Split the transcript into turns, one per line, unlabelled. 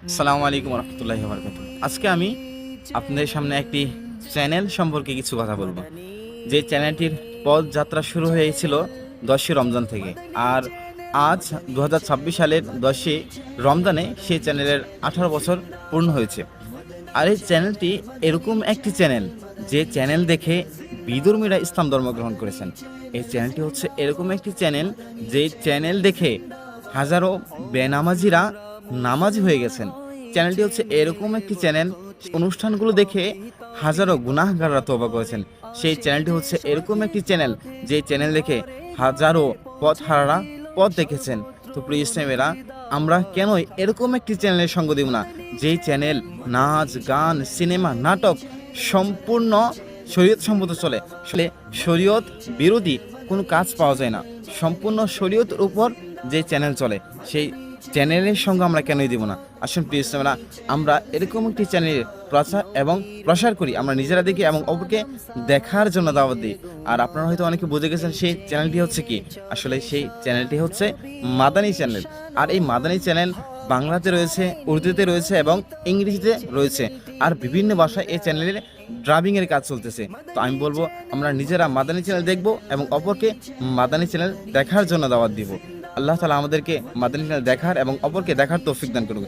আসসালামু আলাইকুম রহমতুল্লাহি ওয়া বারাকাতুহু। আজকে আমি আপনাদের সামনে একটি চ্যানেল সম্পর্কে কিছু কথা বলবো। যে চ্যানেলটির পথযাত্রা শুরু হয়েছিল 10ই রমজান থেকে, আর আজ 2026 সালের 10ই রমজানে সেই চ্যানেলের 18 বছর পূর্ণ হয়েছে। আর এই চ্যানেলটি এরকম একটি চ্যানেল যে চ্যানেল দেখে বিধর্মীরা ইসলাম ধর্ম গ্রহণ করেছেন। এই চ্যানেলটি হচ্ছে এরকম একটি চ্যানেল যে চ্যানেল দেখে হাজারো বেনামাজিরা নামাজি হয়ে গেছেন। চ্যানেলটি হচ্ছে এরকম একটি চ্যানেল, অনুষ্ঠানগুলো দেখে হাজারো গুনাহগাররা তওবা করেছেন। সেই চ্যানেলটি হচ্ছে এরকম একটি চ্যানেল যে চ্যানেল দেখে হাজারো পথহারারা পথ দেখেছেন। তো প্রিয় ইসলামেরা, আমরা কেনই এরকম একটি চ্যানেলের সঙ্গ দিব না, যেই চ্যানেল নাচ গান সিনেমা নাটক সম্পূর্ণ শরীয়ত সম্মত চলে। আসলে শরীয়ত বিরোধী কোনো কাজ পাওয়া যায় না। সম্পূর্ণ শরীয়তের উপর যে চ্যানেল চলে, সেই চ্যানেলের সঙ্গে আমরা কেনই দিব না। আসুন প্রিয় ইসলামেরা, আমরা এরকম একটি চ্যানেলের প্রচার এবং প্রসার করি, আমরা নিজেরা দেখি এবং অপরকে দেখার জন্য দাওয়াত দিই। আর আপনারা হয়তো অনেকে বুঝে গেছেন সেই চ্যানেলটি হচ্ছে কি। আসলে সেই চ্যানেলটি হচ্ছে মাদানী চ্যানেল। আর এই মাদানী চ্যানেল বাংলাতে রয়েছে, উর্দুতে রয়েছে এবং ইংরেজিতে রয়েছে। আর বিভিন্ন ভাষায় এই চ্যানেলের ড্রাবিংয়ের কাজ চলতেছে। তো আমি বলবো, আমরা নিজেরা মাদানী চ্যানেল দেখব এবং অপরকে মাদানী চ্যানেল দেখার জন্য দাওয়াত দিব। আল্লাহ তাআলা আমাদেরকে মাদানী চ্যানেল দেখার এবং অপরকে দেখার তৌফিক দান করুন।